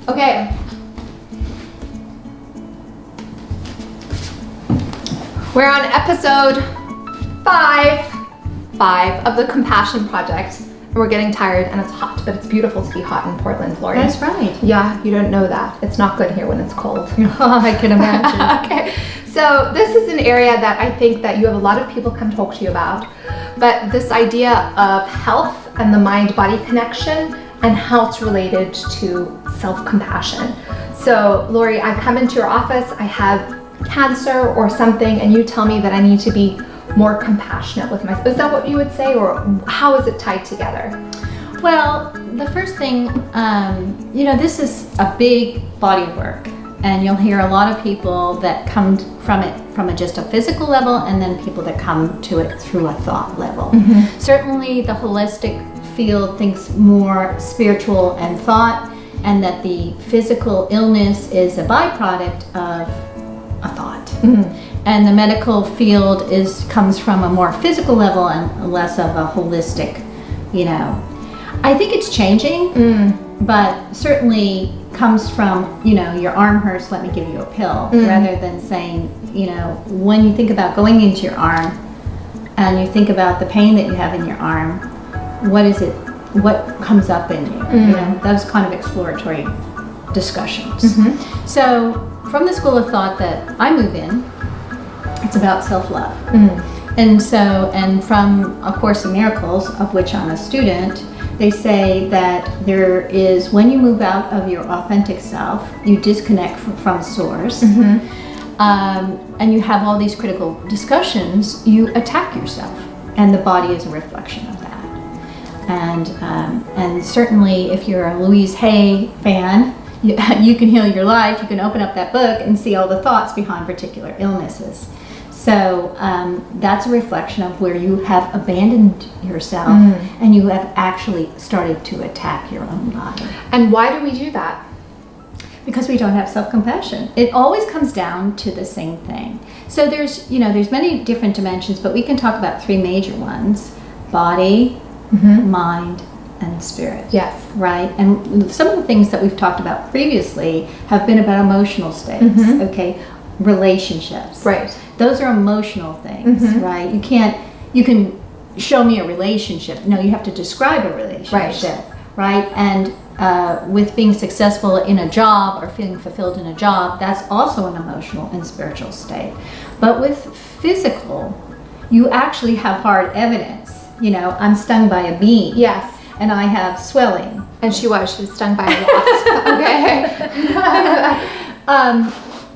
Okay. We're on episode 5 of the Compassion Project. And we're getting tired and it's hot, but it's beautiful to be hot in Portland, Lori. That's right. Yeah, you don't know that. It's not good here when it's cold. I can imagine. Okay, so this is an area that I think that you have a lot of people come talk to you about, but this idea of health and the mind-body connection and how it's related to self-compassion. So Lori, I come into your office, I have cancer or something, and you tell me that I need to be more compassionate with myself. Is that what you would say, or how is it tied together? Well, the first thing, this is a big body of work, and you'll hear a lot of people that come from it from just a physical level, and then people that come to it through a thought level. Mm-hmm. Certainly the holistic field thinks more spiritual and thought, and that the physical illness is a byproduct of a thought. Mm-hmm. And the medical field comes from a more physical level and less of a holistic, I think it's changing, but certainly comes from, your arm hurts, let me give you a pill, rather than saying, when you think about going into your arm and you think about the pain that you have in your arm, what comes up in you? Those kind of exploratory discussions. Mm-hmm. So from the school of thought that I move in, it's about self-love. And from A Course in Miracles, of which I'm a student, they say that there is, when you move out of your authentic self, you disconnect from source, and you have all these critical discussions, you attack yourself, and the body is a reflection of that. And certainly if you're a Louise Hay fan, you can heal your life. You can open up that book and see all the thoughts behind particular illnesses. So that's a reflection of where you have abandoned yourself and you have actually started to attack your own body. And why do we do that? Because we don't have self-compassion. It always comes down to the same thing. So there's many different dimensions, but we can talk about 3 major ones: body, mind, and spirit. Yes. Right? And some of the things that we've talked about previously have been about emotional states, okay? Relationships. Right. Those are emotional things, right? You can show me a relationship. No, you have to describe a relationship, right? And with being successful in a job or feeling fulfilled in a job, that's also an emotional and spiritual state. But with physical, you actually have hard evidence. I'm stung by a bee. Yes. And I have swelling. And she was stung by a wasp.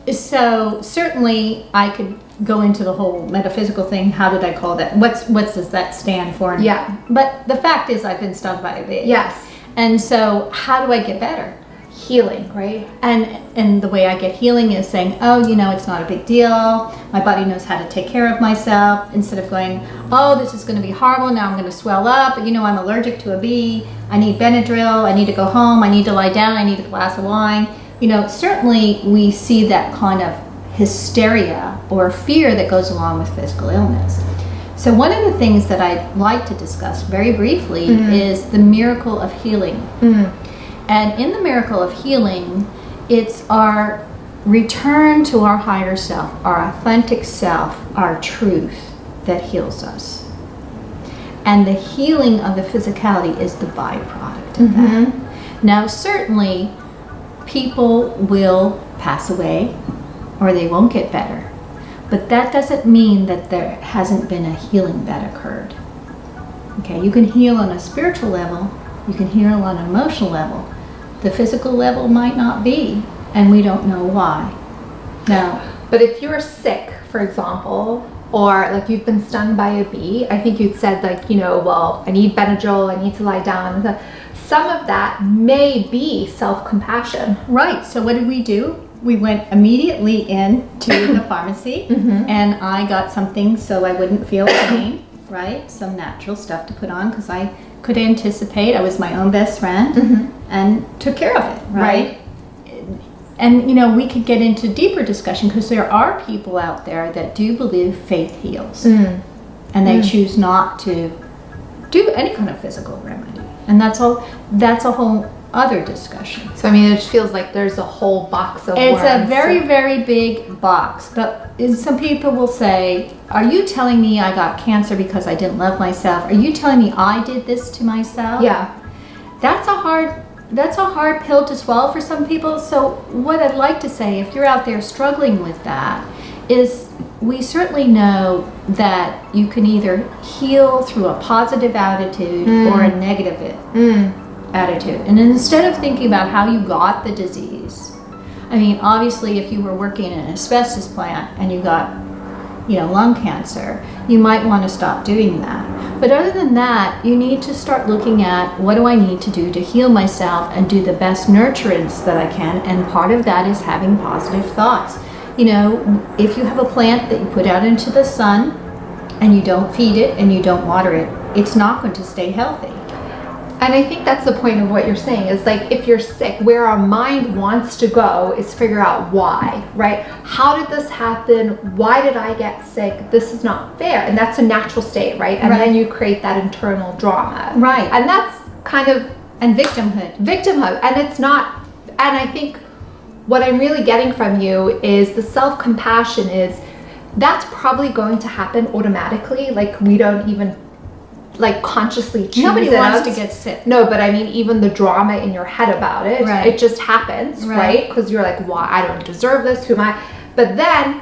Okay. So certainly I could go into the whole metaphysical thing. How did I call that? What does that stand for? Yeah. But the fact is I've been stung by a bee. Yes. And so how do I get better? Healing, right? And the way I get healing is saying, it's not a big deal. My body knows how to take care of myself, instead of going, this is going to be horrible. Now I'm going to swell up. I'm allergic to a bee. I need Benadryl. I need to go home. I need to lie down. I need a glass of wine. Certainly we see that kind of hysteria or fear that goes along with physical illness. So one of the things that I'd like to discuss very briefly is the miracle of healing. And in the miracle of healing, it's our return to our higher self, our authentic self, our truth that heals us. And the healing of the physicality is the byproduct of that. Now, certainly, people will pass away or they won't get better. But that doesn't mean that there hasn't been a healing that occurred. Okay, you can heal on a spiritual level, you can heal on an emotional level. The physical level might not be, and we don't know why. Now, but if you're sick, for example, or like you've been stung by a bee, I think you'd said I need Benadryl, I need to lie down. Some of that may be self-compassion. Right, so what did we do? We went immediately into the pharmacy and I got something so I wouldn't feel pain, right? Some natural stuff to put on because I could anticipate. I was my own best friend and took care of it, right? And we could get into deeper discussion because there are people out there that do believe faith heals and they choose not to do any kind of physical remedy. And that's a whole other discussion. So I mean, it feels like there's a whole box of It's words. a very big box, but some people will say, are you telling me I got cancer because I didn't love myself? Are you telling me I did this to myself? Yeah. That's a hard pill to swallow for some people. So what I'd like to say, if you're out there struggling with that, is we certainly know that you can either heal through a positive attitude or a negative attitude. And instead of thinking about how you got the disease, I mean, obviously if you were working in an asbestos plant and you got, lung cancer, you might want to stop doing that. But other than that, you need to start looking at, what do I need to do to heal myself and do the best nurturance that I can? And part of that is having positive thoughts. If you have a plant that you put out into the sun and you don't feed it and you don't water it, it's not going to stay healthy. And I think that's the point of what you're saying, is like, if you're sick, where our mind wants to go is figure out why, right? How did this happen? Why did I get sick? This is not fair. And that's a natural state, right? And then you create that internal drama. Right. And that's kind of And victimhood. And it's not, and I think what I'm really getting from you is the self-compassion is, that's probably going to happen automatically. Like, we don't even consciously choose Nobody it. wants to get sick. No, but I mean, even the drama in your head about it, Right. it just happens, right? Because you're like, why? I don't deserve this. Who am I? But then,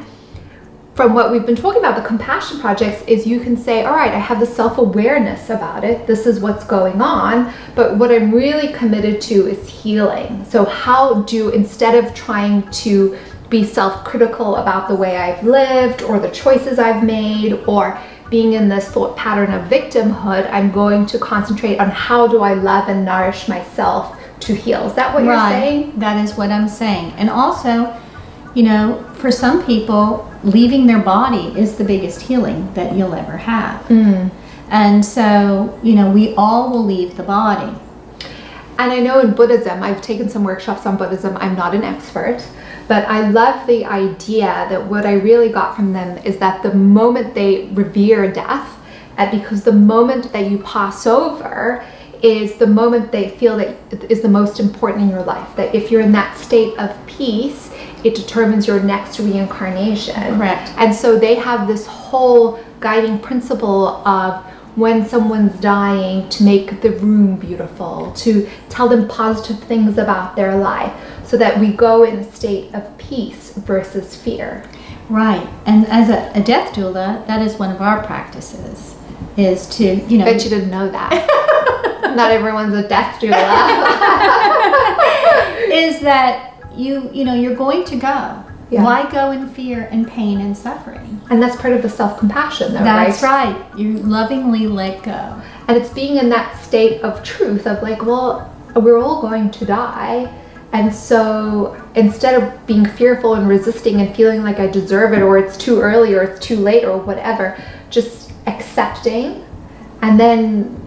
from what we've been talking about, the compassion projects, is you can say, all right, I have the self-awareness about it. This is what's going on. But what I'm really committed to is healing. So instead of trying to be self-critical about the way I've lived or the choices I've made, or being in this thought pattern of victimhood, I'm going to concentrate on how do I love and nourish myself to heal. Is that what you're saying? That is what I'm saying. And also, for some people, leaving their body is the biggest healing that you'll ever have. And so, we all will leave the body. And I know in Buddhism, I've taken some workshops on Buddhism. I'm not an expert, but I love the idea that what I really got from them is that the moment they revere death, because the moment that you pass over is the moment they feel that is the most important in your life. That if you're in that state of peace, it determines your next reincarnation. Correct. And so they have this whole guiding principle of, when someone's dying, to make the room beautiful, to tell them positive things about their life, so that we go in a state of peace versus fear. Right. And as a death doula, that is one of our practices, is to, Bet you didn't know that. Not everyone's a death doula. is that you're going to go. Yeah. Why go in fear and pain and suffering? And that's part of the self-compassion, though, That's right? right. You lovingly let go. And it's being in that state of truth of like, well, we're all going to die. And so instead of being fearful and resisting and feeling like I deserve it, or it's too early, or it's too late, or whatever, just accepting and then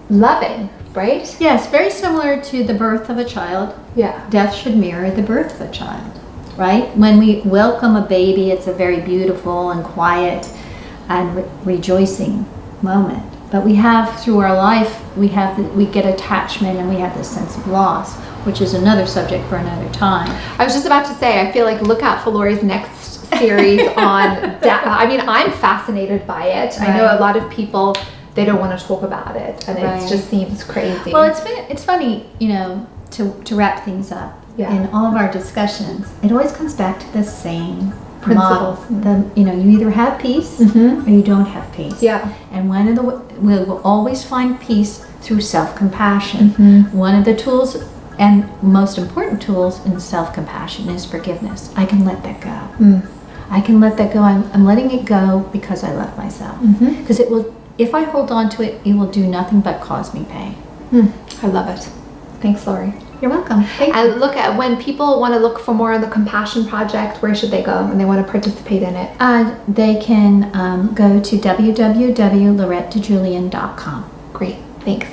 loving, right? Yes, very similar to the birth of a child. Yeah. Death should mirror the birth of a child, right? When we welcome a baby, it's a very beautiful and quiet and rejoicing moment. But we have, through our life, we get attachment, and we have this sense of loss, which is another subject for another time. I was just about to say, I feel like look out for Lori's next series on death. I mean, I'm fascinated by it. Right. I know a lot of people, they don't want to talk about it, and Right. it just seems crazy. Well, it's funny, to wrap things up. Yeah. In all of our discussions, it always comes back to the same Principles. model. You either have peace or you don't have peace. Yeah. And we will always find peace through self-compassion. One of the tools, and most important tools in self-compassion, is forgiveness. I can let that go. I can let that go. I'm letting it go because I love myself. Because it will, if I hold on to it, it will do nothing but cause me pain. I love it. Thanks, Lori. You're welcome. Thank you. And look at, when people want to look for more on the Compassion Project, where should they go when they want to participate in it? They can go to www.lorettedejulian.com. Great. Thanks.